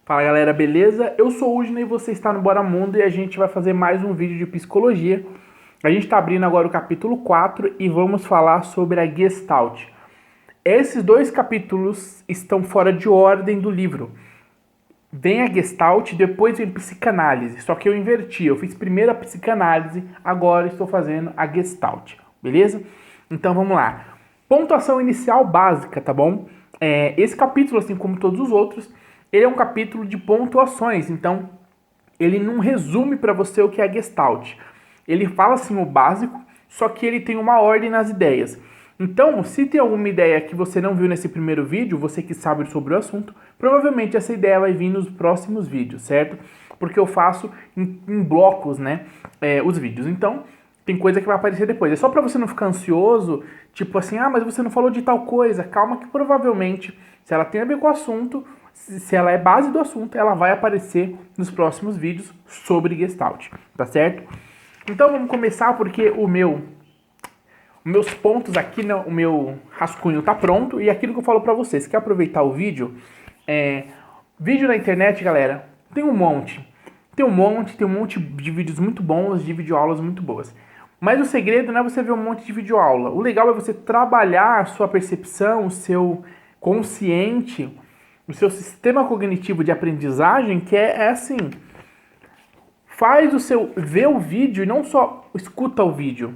Fala galera, beleza? Eu sou o Udney e você está no Bora Mundo e a gente vai fazer mais um vídeo de psicologia. A gente está abrindo agora o capítulo 4 e vamos falar sobre a Gestalt. Esses dois capítulos estão fora de ordem do livro. Vem a Gestalt, depois vem psicanálise, só que eu inverti, eu fiz primeiro a psicanálise, agora estou fazendo a Gestalt, beleza? Então vamos lá. Pontuação inicial básica, tá bom? Esse capítulo, assim como todos os outros, ele é um capítulo de pontuações, então ele não resume para você o que é a Gestalt. Ele fala assim o básico, só que ele tem uma ordem nas ideias. Então, se tem alguma ideia que você não viu nesse primeiro vídeo, você que sabe sobre o assunto, provavelmente essa ideia vai vir nos próximos vídeos, certo? Porque eu faço em blocos, né, os vídeos. Então, tem coisa que vai aparecer depois. É só para você não ficar ansioso, tipo assim, mas você não falou de tal coisa. Calma que provavelmente, se ela tem a ver com o assunto, se ela é base do assunto, ela vai aparecer nos próximos vídeos sobre Gestalt, tá certo? Então vamos começar porque meus pontos aqui, o meu rascunho tá pronto e aquilo que eu falo pra vocês, quer aproveitar o vídeo? Vídeo na internet, galera, tem um monte. Tem um monte de vídeos muito bons, de videoaulas muito boas. Mas o segredo não é você ver um monte de videoaula. O legal é você trabalhar a sua percepção, o seu consciente, o seu sistema cognitivo de aprendizagem, que é assim, faz o seu ver o vídeo e não só escuta o vídeo.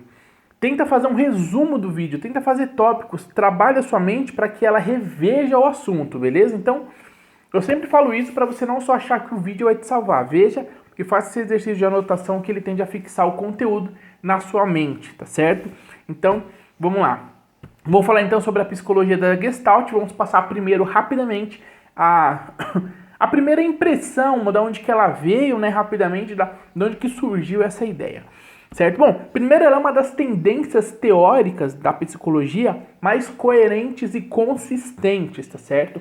Tenta fazer um resumo do vídeo, tenta fazer tópicos, trabalha a sua mente para que ela reveja o assunto, beleza? Então, eu sempre falo isso para você não só achar que o vídeo vai te salvar. Veja e faça esse exercício de anotação que ele tende a fixar o conteúdo na sua mente, tá certo? Então, vamos lá. Vou falar então sobre a psicologia da Gestalt. Vamos passar primeiro rapidamente a primeira impressão, de onde que ela veio, né, rapidamente, de onde que surgiu essa ideia. Certo? Bom, primeiro ela é uma das tendências teóricas da psicologia mais coerentes e consistentes, tá certo?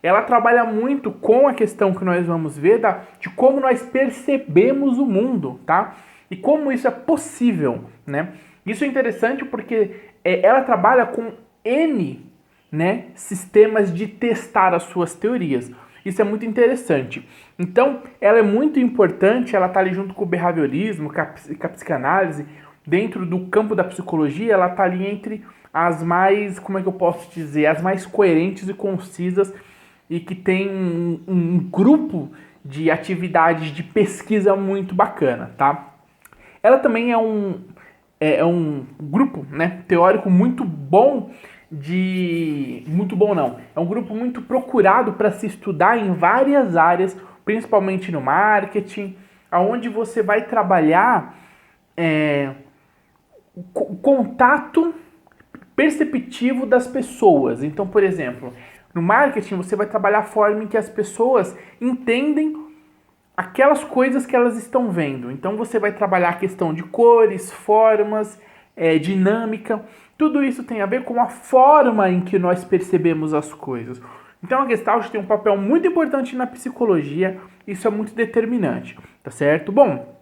Ela trabalha muito com a questão que nós vamos ver de como nós percebemos o mundo, tá? E como isso é possível, né? Isso é interessante porque ela trabalha com N, né, sistemas de testar as suas teorias. Isso é muito interessante. Então, ela é muito importante, ela está ali junto com o behaviorismo, com a psicanálise, dentro do campo da psicologia, ela está ali entre as mais, como é que eu posso dizer, as mais coerentes e concisas e que tem um grupo de atividades de pesquisa muito bacana, tá? Ela também é um grupo, né, teórico muito bom muito bom não. É um grupo muito procurado para se estudar em várias áreas, principalmente no marketing, aonde você vai trabalhar o contato perceptivo das pessoas. Então, por exemplo, no marketing você vai trabalhar a forma em que as pessoas entendem aquelas coisas que elas estão vendo. Então você vai trabalhar a questão de cores, formas, dinâmica. Tudo isso tem a ver com a forma em que nós percebemos as coisas. Então a Gestalt tem um papel muito importante na psicologia, isso é muito determinante, tá certo? Bom,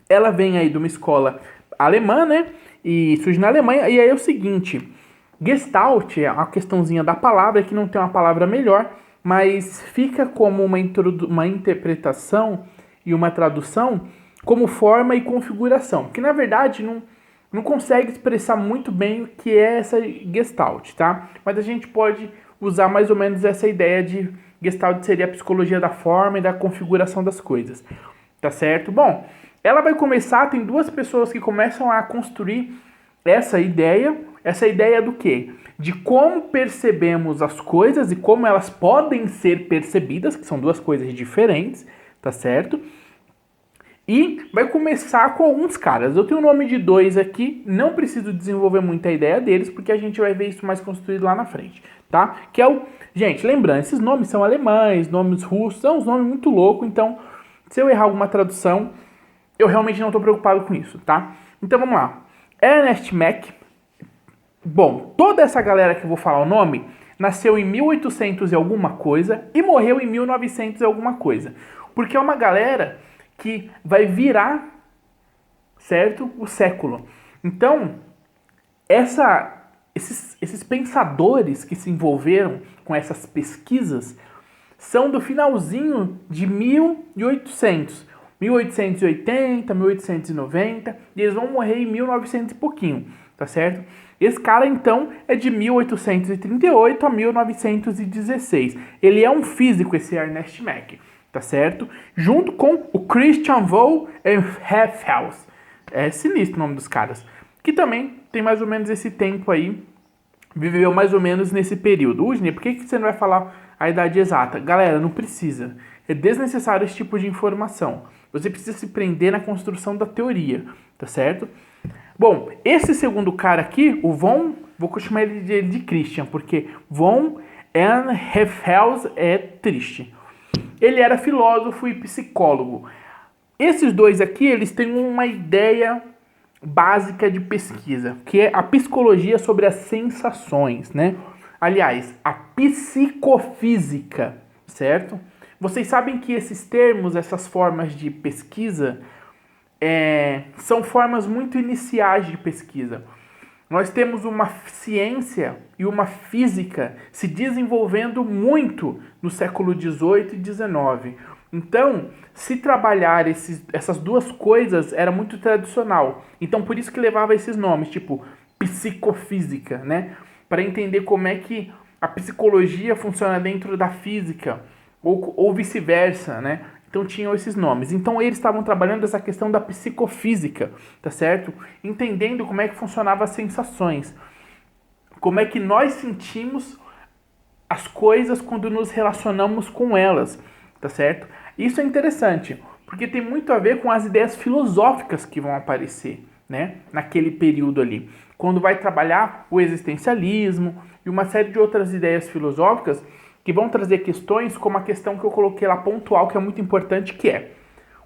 ela vem aí de uma escola alemã, né? E surge na Alemanha, e aí é o seguinte, Gestalt, é uma questãozinha da palavra, que não tem uma palavra melhor, mas fica como uma interpretação e uma tradução como forma e configuração, que na verdade não consegue expressar muito bem o que é essa Gestalt, tá? Mas a gente pode usar mais ou menos essa ideia de Gestalt seria a psicologia da forma e da configuração das coisas, tá certo? Bom, ela vai começar, tem duas pessoas que começam a construir essa ideia do quê? De como percebemos as coisas e como elas podem ser percebidas, que são duas coisas diferentes, tá certo? E vai começar com alguns caras. Eu tenho o nome de dois aqui, não preciso desenvolver muita ideia deles, porque a gente vai ver isso mais construído lá na frente, tá? Que é o... Gente, lembrando, esses nomes são alemães, nomes russos, são uns nomes muito loucos, então se eu errar alguma tradução, eu realmente não estou preocupado com isso, tá? Então vamos lá. Ernest Mach, bom, toda essa galera que eu vou falar o nome, nasceu em 1800 e alguma coisa e morreu em 1900 e alguma coisa. Porque é uma galera que vai virar, certo, o século. Então, esses pensadores que se envolveram com essas pesquisas são do finalzinho de 1800. 1880, 1890, e eles vão morrer em 1900 e pouquinho, tá certo? Esse cara, então, é de 1838 a 1916. Ele é um físico, esse Ernest Mach, tá certo? Junto com o Christian Wolff Heffels. É sinistro o nome dos caras. Que também tem mais ou menos esse tempo aí, viveu mais ou menos nesse período. Udine, por que você não vai falar a idade exata? Galera, não precisa. É desnecessário esse tipo de informação. Você precisa se prender na construção da teoria, tá certo? Bom, esse segundo cara aqui, o Von, vou chamar ele de Christian, porque Von Heffels é triste. Ele era filósofo e psicólogo. Esses dois aqui, eles têm uma ideia básica de pesquisa, que é a psicologia sobre as sensações, né? Aliás, a psicofísica, certo? Vocês sabem que esses termos, essas formas de pesquisa, são formas muito iniciais de pesquisa. Nós temos uma ciência e uma física se desenvolvendo muito no século XVIII e XIX. Então, se trabalhar essas duas coisas era muito tradicional. Então, por isso que levava esses nomes, tipo psicofísica, né? Para entender como é que a psicologia funciona dentro da física, ou vice-versa, né? Então tinham esses nomes. Então eles estavam trabalhando essa questão da psicofísica, tá certo? Entendendo como é que funcionavam as sensações. Como é que nós sentimos as coisas quando nos relacionamos com elas, tá certo? Isso é interessante, porque tem muito a ver com as ideias filosóficas que vão aparecer, né? Naquele período ali. Quando vai trabalhar o existencialismo e uma série de outras ideias filosóficas que vão trazer questões como a questão que eu coloquei lá pontual, que é muito importante, que é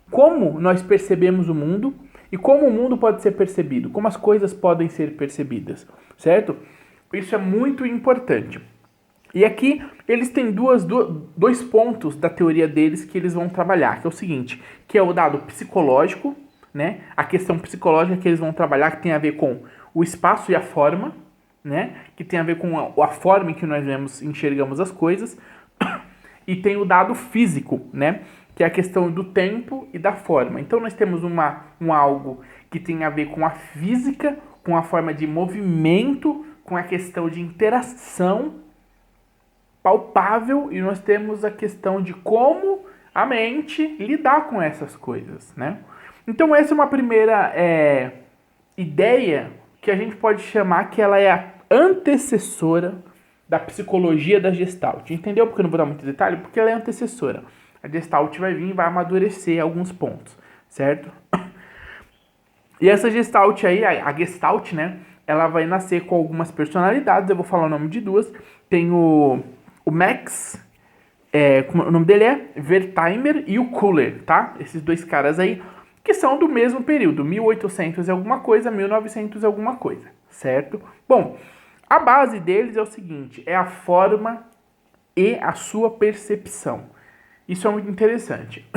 como nós percebemos o mundo e como o mundo pode ser percebido, como as coisas podem ser percebidas, certo? Isso é muito importante. E aqui eles têm dois pontos da teoria deles que eles vão trabalhar, que é o seguinte, que é o dado psicológico, né? A questão psicológica que eles vão trabalhar, que tem a ver com o espaço e a forma, né? Que tem a ver com a forma em que nós enxergamos as coisas. E tem o dado físico, né? Que é a questão do tempo e da forma. Então nós temos algo que tem a ver com a física, com a forma de movimento, com a questão de interação palpável, e nós temos a questão de como a mente lidar com essas coisas, né? Então essa é uma primeira ideia que a gente pode chamar que ela é a antecessora da psicologia da Gestalt. Entendeu? Porque eu não vou dar muito detalhe, porque ela é antecessora. A Gestalt vai vir e vai amadurecer alguns pontos, certo? E essa Gestalt aí, a Gestalt, né? Ela vai nascer com algumas personalidades, eu vou falar o nome de duas. Tem o Max, o nome dele é Wertheimer, e o Kuller, tá? Esses dois caras aí, que são do mesmo período, 1800 e alguma coisa, 1900 e alguma coisa, certo? Bom, a base deles é o seguinte, é a forma e a sua percepção. Isso é muito interessante.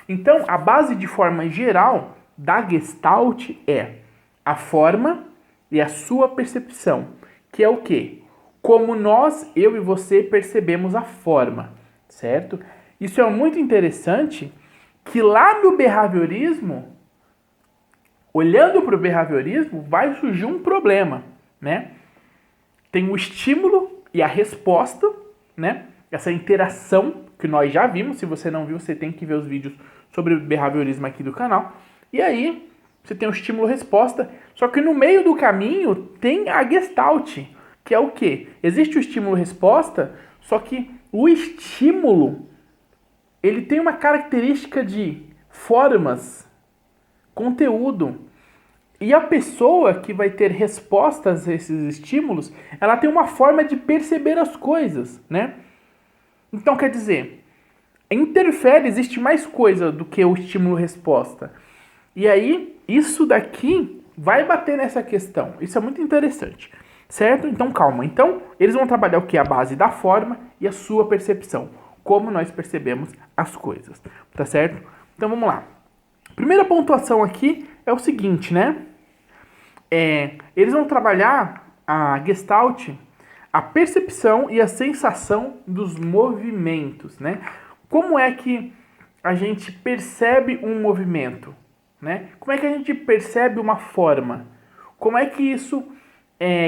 Então, a base de forma geral da Gestalt é a forma e a sua percepção, que é o quê? Como nós, eu e você, percebemos a forma, certo? Isso é muito interessante, que lá no behaviorismo, olhando para o behaviorismo, vai surgir um problema, né? Tem o estímulo e a resposta, né? Essa interação que nós já vimos. Se você não viu, você tem que ver os vídeos sobre o behaviorismo aqui do canal. E aí, você tem o estímulo-resposta. Só que no meio do caminho tem a Gestalt, que é o quê? Existe o estímulo-resposta, só que o estímulo, ele tem uma característica de formas, conteúdo. E a pessoa que vai ter respostas a esses estímulos, ela tem uma forma de perceber as coisas, né? Então, quer dizer, interfere, existe mais coisa do que o estímulo-resposta. E aí, isso daqui vai bater nessa questão. Isso é muito interessante, certo? Então, calma. Então, eles vão trabalhar o que? A base da forma e a sua percepção. Como nós percebemos as coisas, tá certo? Então, vamos lá. Primeira pontuação aqui é o seguinte, né? Eles vão trabalhar a Gestalt a percepção e a sensação dos movimentos, né? Como é que a gente percebe um movimento, né? Como é que a gente percebe uma forma? Como é que isso,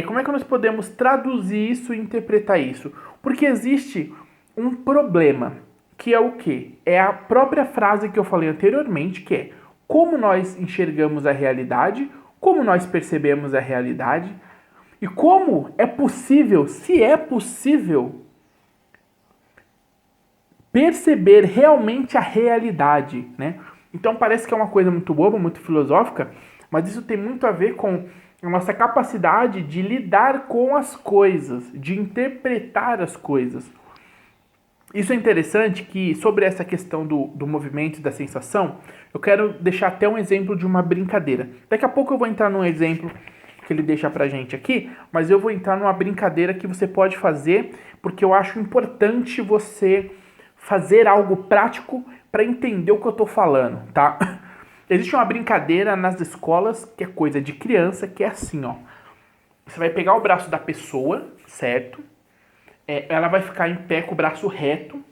como é que nós podemos traduzir isso e interpretar isso? Porque existe um problema, que é o quê? É a própria frase que eu falei anteriormente, que é como nós enxergamos a realidade, como nós percebemos a realidade, e como é possível, se é possível, perceber realmente a realidade, né? Então parece que é uma coisa muito boba, muito filosófica, mas isso tem muito a ver com a nossa capacidade de lidar com as coisas, de interpretar as coisas. Isso é interessante que, sobre essa questão do movimento e da sensação, eu quero deixar até um exemplo de uma brincadeira. Daqui a pouco eu vou entrar num exemplo que ele deixa pra gente aqui, mas eu vou entrar numa brincadeira que você pode fazer, porque eu acho importante você fazer algo prático para entender o que eu tô falando, tá? Existe uma brincadeira nas escolas que é coisa de criança, que é assim, ó. Você vai pegar o braço da pessoa, certo? Ela vai ficar em pé com o braço reto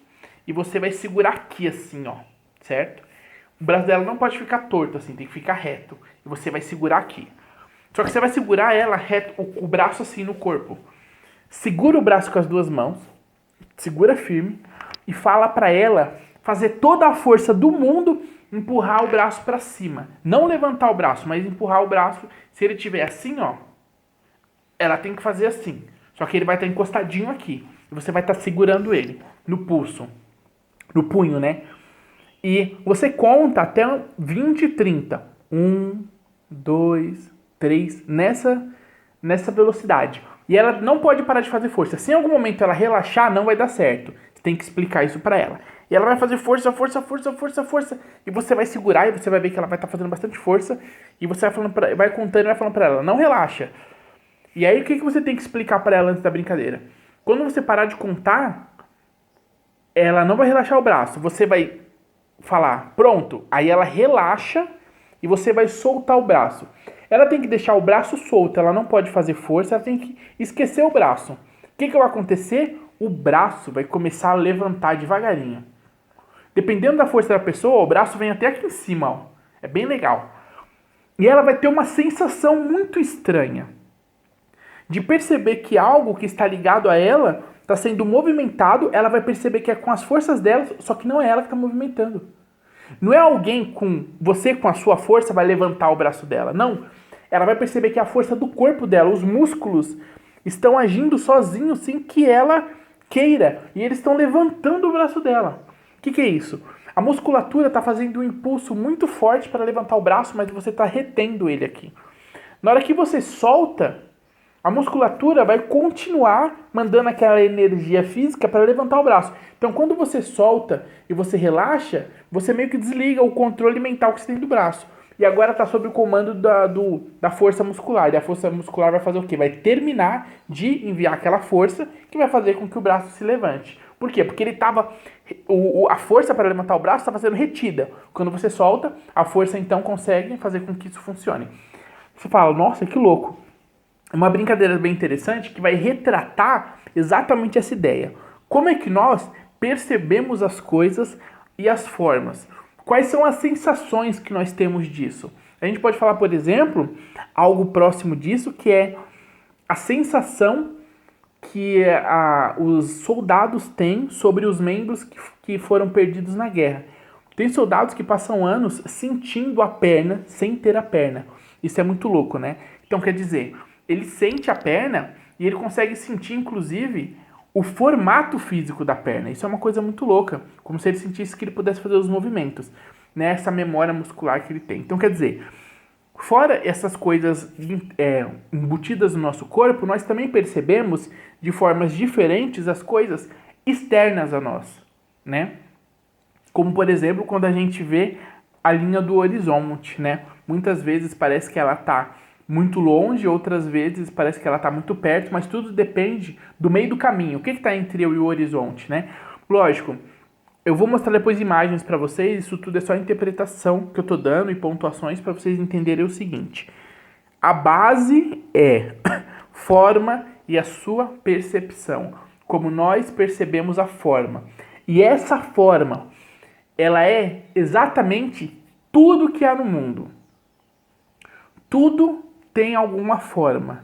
e você vai segurar aqui assim, ó, certo? O braço dela não pode ficar torto assim, tem que ficar reto. E você vai segurar aqui. Só que você vai segurar ela reto, o braço assim no corpo. Segura o braço com as duas mãos, segura firme e fala pra ela fazer toda a força do mundo, empurrar o braço pra cima. Não levantar o braço, mas empurrar o braço. Se ele tiver assim, ó, ela tem que fazer assim. Só que ele vai estar encostadinho aqui. E você vai estar segurando ele no pulso. No punho, né? E você conta até 20 e 30. 1, 2, 3. Nessa velocidade. E ela não pode parar de fazer força. Se em algum momento ela relaxar, não vai dar certo. Você tem que explicar isso pra ela. E ela vai fazer força, força, força, força, força. E você vai segurar e você vai ver que ela vai estar fazendo bastante força. E você vai contando e vai falando pra ela, não relaxa. E aí o que você tem que explicar pra ela antes da brincadeira? Quando você parar de contar, ela não vai relaxar o braço. Você vai falar, pronto. Aí ela relaxa e você vai soltar o braço. Ela tem que deixar o braço solto, ela não pode fazer força, ela tem que esquecer o braço. O que vai acontecer? O braço vai começar a levantar devagarinho. Dependendo da força da pessoa, o braço vem até aqui em cima, ó. É bem legal. E ela vai ter uma sensação muito estranha de perceber que algo que está ligado a ela está sendo movimentado. Ela vai perceber que é com as forças dela, só que não é ela que está movimentando. Não é alguém com você, com a sua força, vai levantar o braço dela. Não. Ela vai perceber que a força do corpo dela, os músculos, estão agindo sozinhos sem que ela queira. E eles estão levantando o braço dela. O que é isso? A musculatura está fazendo um impulso muito forte para levantar o braço, mas você está retendo ele aqui. Na hora que você solta, a musculatura vai continuar mandando aquela energia física para levantar o braço. Então, quando você solta e você relaxa, você meio que desliga o controle mental que você tem do braço. E agora está sob o comando da força muscular. E a força muscular vai fazer o quê? Vai terminar de enviar aquela força que vai fazer com que o braço se levante. Por quê? Porque ele estava... A força para levantar o braço estava sendo retida. Quando você solta, a força então consegue fazer com que isso funcione. Você fala, nossa, que louco. Uma brincadeira bem interessante que vai retratar exatamente essa ideia. Como é que nós percebemos as coisas e as formas? Quais são as sensações que nós temos disso? A gente pode falar, por exemplo, algo próximo disso, que é a sensação que os soldados têm sobre os membros que foram perdidos na guerra. Tem soldados que passam anos sentindo a perna sem ter a perna. Isso é muito louco, né? Então, quer dizer, ele sente a perna e ele consegue sentir, inclusive, o formato físico da perna. Isso é uma coisa muito louca, como se ele sentisse que ele pudesse fazer os movimentos, né? Essa memória muscular que ele tem. Então, quer dizer, fora essas coisas embutidas no nosso corpo, nós também percebemos de formas diferentes as coisas externas a nós, né? Como, por exemplo, quando a gente vê a linha do horizonte, né? Muitas vezes parece que ela está muito longe, outras vezes parece que ela está muito perto, mas tudo depende do meio do caminho. O que está entre eu e o horizonte, né? Lógico, eu vou mostrar depois imagens para vocês, isso tudo é só interpretação que eu estou dando e pontuações para vocês entenderem o seguinte. A base é forma e a sua percepção, como nós percebemos a forma. E essa forma, ela é exatamente tudo que há no mundo. Tudo tem alguma forma.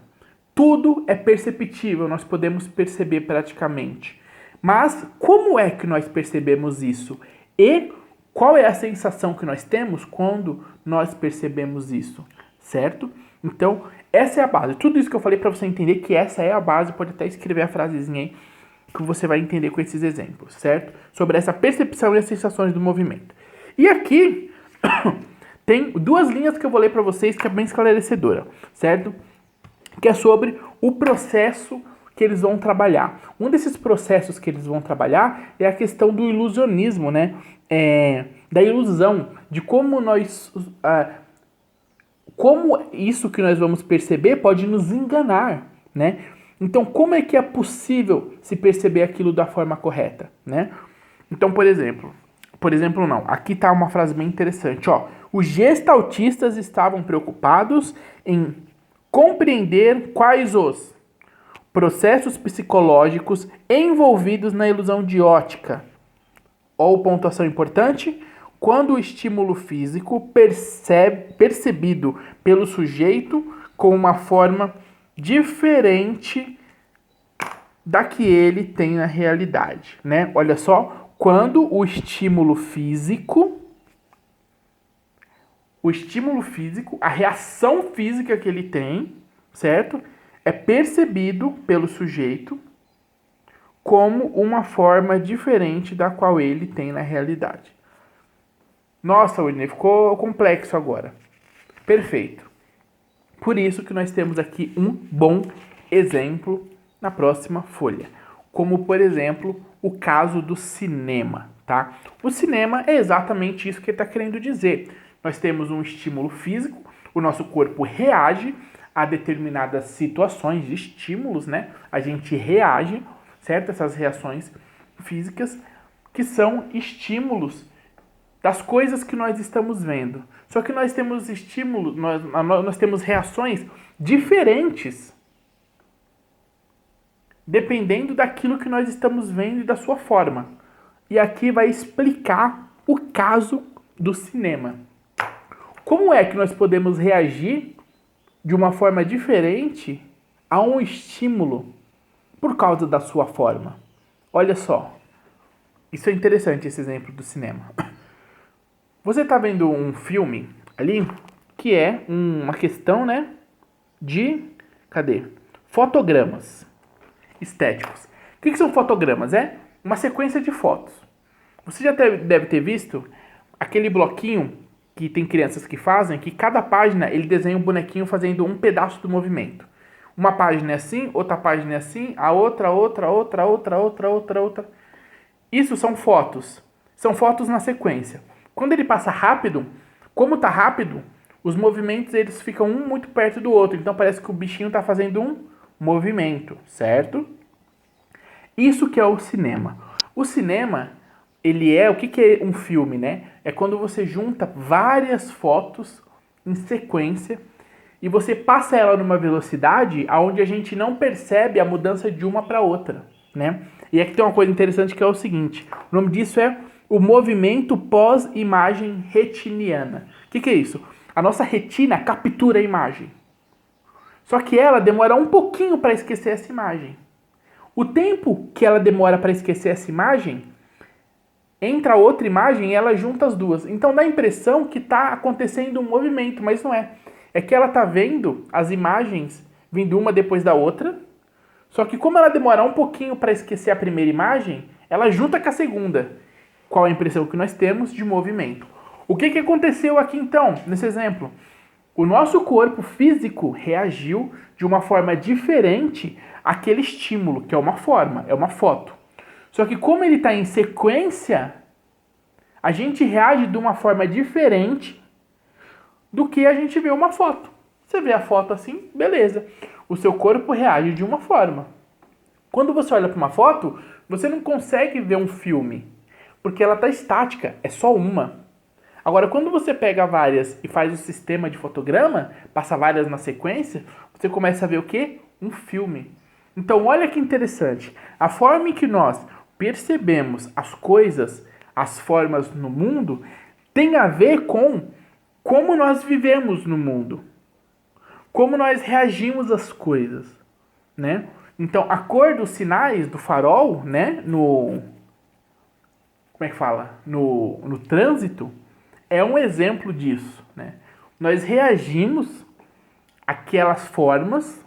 Tudo é perceptível, nós podemos perceber praticamente. Mas como é que nós percebemos isso? E qual é a sensação que nós temos quando nós percebemos isso? Certo? Então, essa é a base. Tudo isso que eu falei para você entender que essa é a base, pode até escrever a frasezinha aí que você vai entender com esses exemplos, certo? Sobre essa percepção e as sensações do movimento. E aqui tem duas linhas que eu vou ler para vocês que é bem esclarecedora, certo? Que é sobre o processo que eles vão trabalhar. Um desses processos que eles vão trabalhar é a questão do ilusionismo, né? Da ilusão, de como nós... como isso que nós vamos perceber pode nos enganar, né? Então, como é que é possível se perceber aquilo da forma correta, né? Então, por exemplo não, aqui tá uma frase bem interessante, ó. Os gestaltistas estavam preocupados em compreender quais os processos psicológicos envolvidos na ilusão de ótica. Ou pontuação importante, quando o estímulo físico percebido pelo sujeito com uma forma diferente da que ele tem na realidade, né? Olha só, quando o estímulo físico, a reação física que ele tem, certo? É percebido pelo sujeito como uma forma diferente da qual ele tem na realidade. Nossa, Whitney, ficou complexo agora. Perfeito. Por isso que nós temos aqui um bom exemplo na próxima folha. Como, por exemplo, o caso do cinema, tá? O cinema é exatamente isso que ele está querendo dizer. Nós temos um estímulo físico, o nosso corpo reage a determinadas situações de estímulos, né? A gente reage, certo? Essas reações físicas que são estímulos das coisas que nós estamos vendo. Só que nós temos estímulos, nós temos reações diferentes dependendo daquilo que nós estamos vendo e da sua forma. E aqui vai explicar o caso do cinema. Como é que nós podemos reagir de uma forma diferente a um estímulo por causa da sua forma? Olha só, isso é interessante, esse exemplo do cinema. Você está vendo um filme ali que é uma questão, né, de, fotogramas estéticos. O que são fotogramas? É uma sequência de fotos. Você já deve ter visto aquele bloquinho que tem crianças que fazem, que cada página ele desenha um bonequinho fazendo um pedaço do movimento. Uma página é assim, outra página é assim, a outra. Isso são fotos. São fotos na sequência. Quando ele passa rápido, como tá rápido, os movimentos eles ficam um muito perto do outro. Então parece que o bichinho está fazendo um movimento, certo? Isso que é o cinema. O cinema, ele é... O que é um filme, né? É quando você junta várias fotos em sequência e você passa ela numa velocidade onde a gente não percebe a mudança de uma para outra, né? E aqui tem uma coisa interessante que é o seguinte. O nome disso é o movimento pós-imagem retiniana. O que é isso? A nossa retina captura a imagem. Só que ela demora um pouquinho para esquecer essa imagem. O tempo que ela demora para esquecer essa imagem, entra outra imagem e ela junta as duas. Então dá a impressão que está acontecendo um movimento, mas não é. É que ela está vendo as imagens vindo uma depois da outra, só que como ela demora um pouquinho para esquecer a primeira imagem, ela junta com a segunda. Qual a impressão que nós temos de movimento? O que aconteceu aqui então, nesse exemplo? O nosso corpo físico reagiu de uma forma diferente àquele estímulo, que é uma forma, é uma foto. Só que como ele está em sequência, a gente reage de uma forma diferente do que a gente vê uma foto. Você vê a foto assim, beleza. O seu corpo reage de uma forma. Quando você olha para uma foto, você não consegue ver um filme, porque ela está estática, é só uma. Agora, quando você pega várias e faz o sistema de fotograma, passa várias na sequência, você começa a ver o quê? Um filme. Então, olha que interessante. A forma em que nós percebemos as coisas, as formas no mundo, tem a ver com como nós vivemos no mundo, como nós reagimos às coisas, né? Então, a cor dos sinais do farol, né, como é que fala? No trânsito, é um exemplo disso, né? Nós reagimos àquelas formas,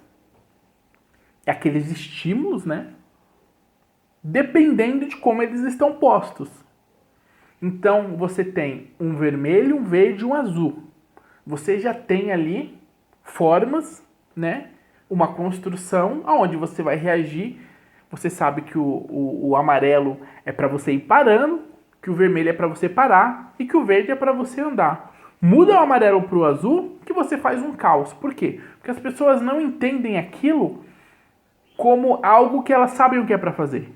àqueles estímulos, né? Dependendo de como eles estão postos. Então, você tem um vermelho, um verde e um azul. Você já tem ali formas, né? Uma construção onde você vai reagir. Você sabe que o amarelo é para você ir parando, que o vermelho é para você parar e que o verde é para você andar. Muda o amarelo para o azul que você faz um caos. Por quê? Porque as pessoas não entendem aquilo como algo que elas sabem o que é para fazer.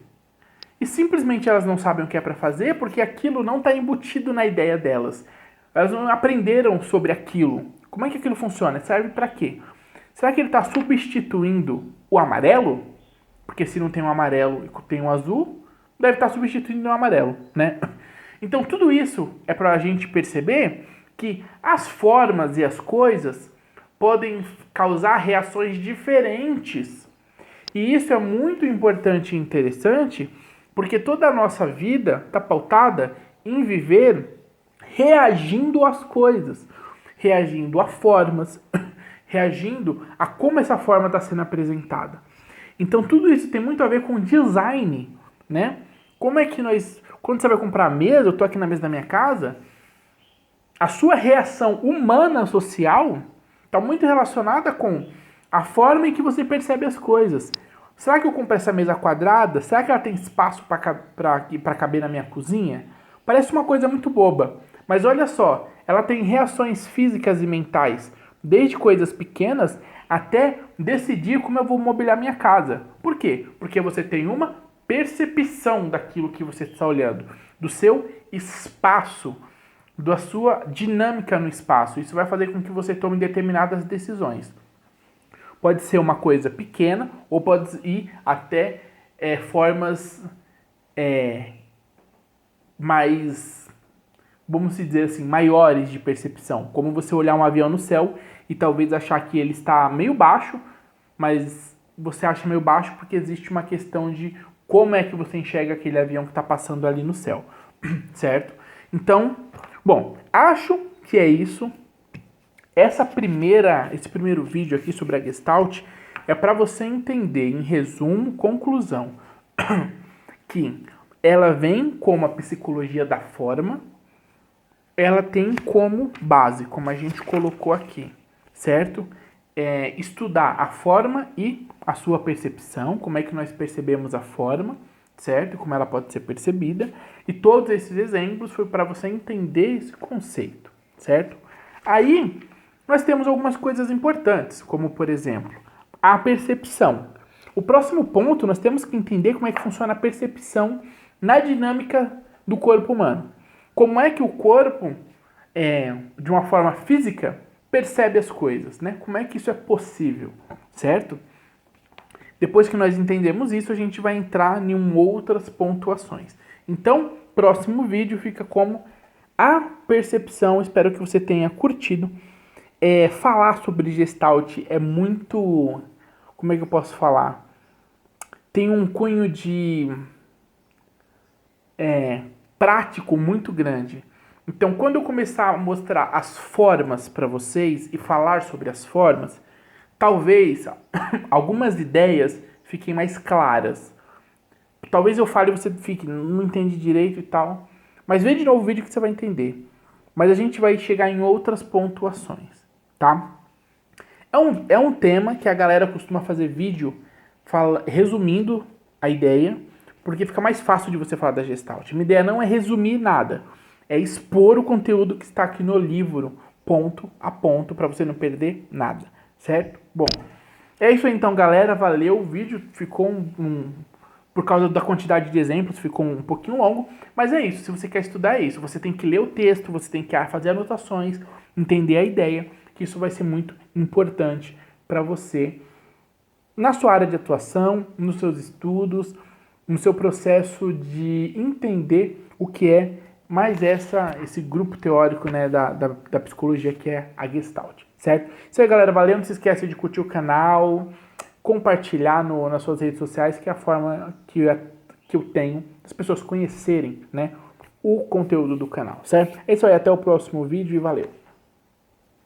E simplesmente elas não sabem o que é para fazer porque aquilo não está embutido na ideia delas. Elas não aprenderam sobre aquilo. Como é que aquilo funciona? Serve para quê? Será que ele está substituindo o amarelo? Porque se não tem um amarelo e tem um azul, deve estar substituindo o amarelo, né? Então tudo isso é para a gente perceber que as formas e as coisas podem causar reações diferentes. E isso é muito importante e interessante, porque toda a nossa vida está pautada em viver reagindo às coisas, reagindo a formas, reagindo a como essa forma está sendo apresentada. Então tudo isso tem muito a ver com design, né? Como é que nós, quando você vai comprar a mesa, eu estou aqui na mesa da minha casa, a sua reação humana social está muito relacionada com a forma em que você percebe as coisas. Será que eu comprei essa mesa quadrada? Será que ela tem espaço para caber na minha cozinha? Parece uma coisa muito boba, mas olha só, ela tem reações físicas e mentais, desde coisas pequenas até decidir como eu vou mobiliar minha casa. Por quê? Porque você tem uma percepção daquilo que você está olhando, do seu espaço, da sua dinâmica no espaço. Isso vai fazer com que você tome determinadas decisões. Pode ser uma coisa pequena ou pode ir até formas mais, vamos dizer assim, maiores de percepção. Como você olhar um avião no céu e talvez achar que ele está meio baixo, mas você acha meio baixo porque existe uma questão de como é que você enxerga aquele avião que está passando ali no céu, certo? Então, bom, acho que é isso. Esse primeiro vídeo aqui sobre a Gestalt é para você entender, em resumo, conclusão, que ela vem como a psicologia da forma, ela tem como base, como a gente colocou aqui, certo? Estudar a forma e a sua percepção, como é que nós percebemos a forma, certo? Como ela pode ser percebida. E todos esses exemplos foi para você entender esse conceito, certo? Aí, nós temos algumas coisas importantes, como, por exemplo, a percepção. O próximo ponto, nós temos que entender como é que funciona a percepção na dinâmica do corpo humano. Como é que o corpo, de uma forma física, percebe as coisas, né? Como é que isso é possível, certo? Depois que nós entendemos isso, a gente vai entrar em outras pontuações. Então, próximo vídeo fica como a percepção. Espero que você tenha curtido. Falar sobre Gestalt é muito... Como é que eu posso falar? Tem um cunho de prático muito grande. Então, quando eu começar a mostrar as formas para vocês e falar sobre as formas, talvez algumas ideias fiquem mais claras. Talvez eu fale e você não entende direito e tal. Mas vê de novo o vídeo que você vai entender. Mas a gente vai chegar em outras pontuações, tá? É um tema que a galera costuma fazer vídeo resumindo a ideia, porque fica mais fácil de você falar da Gestalt. Minha ideia não é resumir nada, é expor o conteúdo que está aqui no livro, ponto a ponto, para você não perder nada, certo? Bom, é isso aí então, galera. Valeu, o vídeo ficou por causa da quantidade de exemplos, ficou um pouquinho longo, mas é isso. Se você quer estudar, é isso. Você tem que ler o texto, você tem que fazer anotações, entender a ideia, que isso vai ser muito importante para você na sua área de atuação, nos seus estudos, no seu processo de entender o que é mais esse grupo teórico, né, da psicologia, que é a Gestalt, certo? Isso aí, galera, valeu, não se esqueça de curtir o canal, compartilhar nas suas redes sociais, que é a forma que eu tenho das pessoas conhecerem, né, o conteúdo do canal, certo? É isso aí, até o próximo vídeo e valeu!